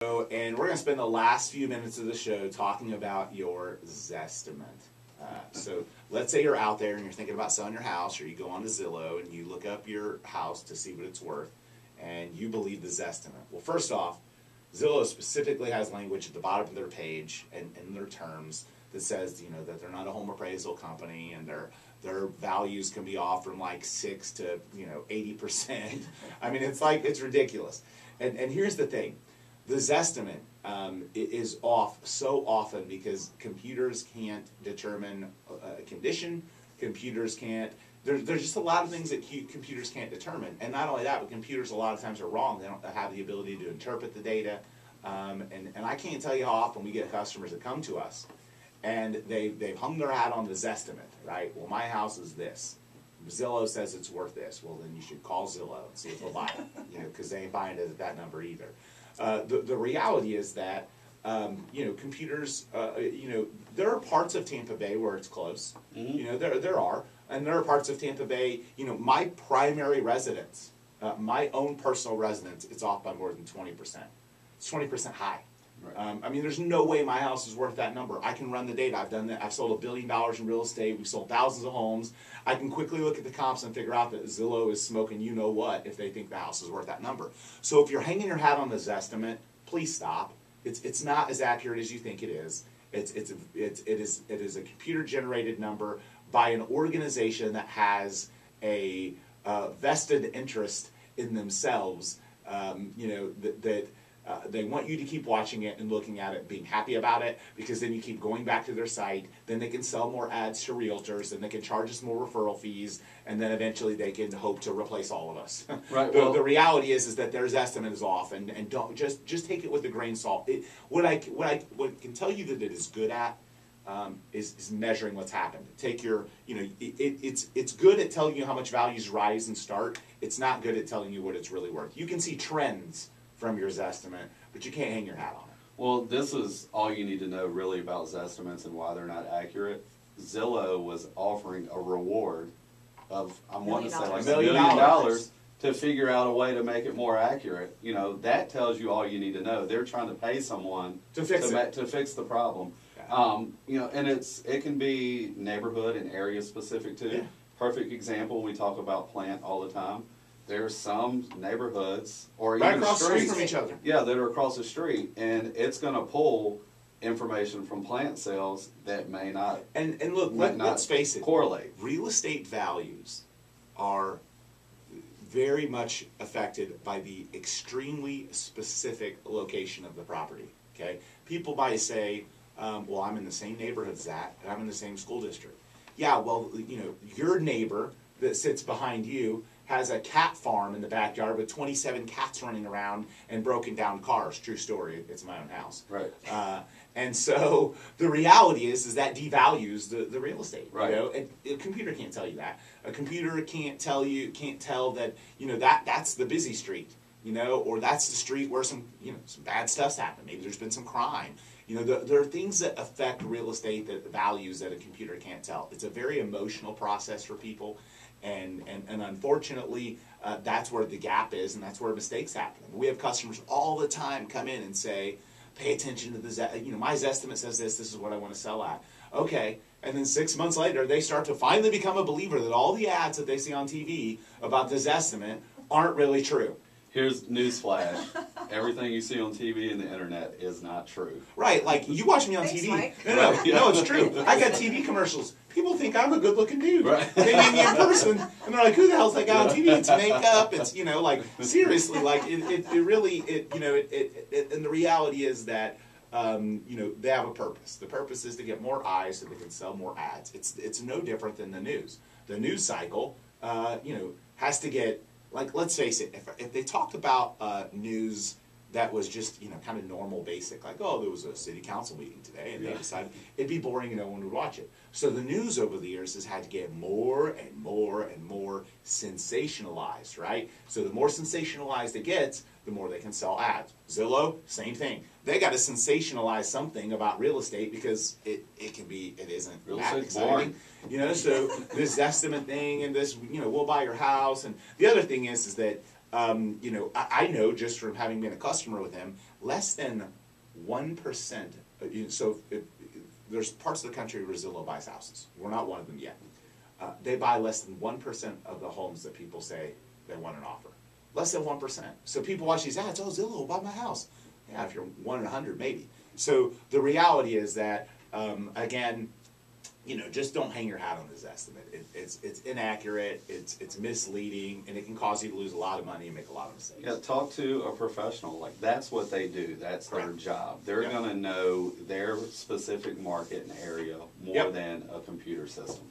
And we're going to spend the last few minutes of the show talking about your Zestimate. So let's say you're out there and you're thinking about selling your house, or you go on to Zillow and you look up your house to see what it's worth, and you believe the Zestimate. Well, first off, Zillow specifically has language at the bottom of their page and in their terms that says, you know, that they're not a home appraisal company, and their values can be off from like 6 to 80%. I mean, it's ridiculous. And here's the thing. The Zestimate is off so often because computers can't determine a condition. Computers can't. There's just a lot of things that computers can't determine. And not only that, but computers a lot of times are wrong. They don't have the ability to interpret the data. And I can't tell you how often we get customers that come to us and they've hung their hat on the Zestimate, right? Well, my house is this. Zillow says it's worth this. Well, then you should call Zillow and see if they'll buy it, because they ain't buying it at that number either. The reality is that, computers, there are parts of Tampa Bay where it's close. Mm-hmm. There are. And there are parts of Tampa Bay, my primary residence, my own personal residence, it's off by more than 20%. It's 20% high. Right. I mean, there's no way my house is worth that number. I can run the data. I've done that. I've sold $1 billion in real estate. We've sold thousands of homes. I can quickly look at the comps and figure out that Zillow is smoking you-know-what if they think the house is worth that number. So if you're hanging your hat on the Zestimate, please stop. It's not as accurate as you think it is. It is a computer-generated number by an organization that has a vested interest in themselves. They want you to keep watching it and looking at it, being happy about it, because then you keep going back to their site. Then they can sell more ads to realtors, and they can charge us more referral fees, and then eventually they can hope to replace all of us. Right. The reality is that their estimate is off, and don't just take it with a grain of salt. What can tell you that it is good at is measuring what's happened. Take your, it's good at telling you how much values rise and start. It's not good at telling you what it's really worth. You can see trends from your Zestimate, but you can't hang your hat on it. Well, this is all you need to know really about Zestimates and why they're not accurate. Zillow was offering a reward of, I'm wanting to say like $1 million to figure out a way to make it more accurate. That tells you all you need to know. They're trying to pay someone to fix the problem. Yeah. And it can be neighborhood and area specific too. Yeah. Perfect example, we talk about plant all the time. There's some neighborhoods or right even across the streets, street from each other. Yeah, that are across the street, and it's going to pull information from plant sales that may not. And look, let's face it. Correlate. Real estate values are very much affected by the extremely specific location of the property. Okay, people might say, "Well, I'm in the same neighborhood as that, and I'm in the same school district." Yeah, well, your neighbor that sits behind you has a cat farm in the backyard with 27 cats running around and broken down cars. True story. It's my own house. Right. And so the reality is that devalues the real estate. Right. And a computer can't tell you that. A computer can't tell that that's the busy street. Or that's the street where some bad stuff's happened. Maybe there's been some crime. There are things that affect real estate, that values that a computer can't tell. It's a very emotional process for people. And unfortunately, that's where the gap is, and that's where mistakes happen. We have customers all the time come in and say, pay attention to the, my Zestimate says this is what I want to sell at. Okay, and then 6 months later, they start to finally become a believer that all the ads that they see on TV about this Zestimate aren't really true. Here's newsflash. Everything you see on TV and the internet is not true. Right, like you watch me on TV. Mike. No, it's true. I got TV commercials. People think I'm a good-looking dude. Right. They meet me in person, and they're like, "Who the hell's that guy on TV?" It's makeup. It's seriously, it really. And the reality is that they have a purpose. The purpose is to get more eyes so they can sell more ads. It's no different than the news. The news cycle, has to get. Like, let's face it, if they talked about news that was just, kind of normal, basic, like, oh, there was a city council meeting today, and they decided, it'd be boring and no one would watch it. So the news over the years has had to get more and more and more sensationalized, right? So the more sensationalized it gets, the more they can sell ads. Zillow, same thing. They got to sensationalize something about real estate because it isn't real that estate's exciting. So this estimate thing and this, we'll buy your house. And the other thing is that you know, I know just from having been a customer with him, less than 1%. So there's parts of the country where Zillow buys houses. We're not one of them yet. They buy less than 1% of the homes that people say they want an offer. Less than 1%. So people watch these ads, oh, Zillow will buy my house. Yeah, if you're 1 in 100, maybe. So the reality is that, again, you know, just don't hang your hat on this estimate. It's inaccurate, it's misleading, and it can cause you to lose a lot of money and make a lot of mistakes. Yeah, talk to a professional. Like, that's what they do. That's their job. They're going to know their specific market and area more than a computer system.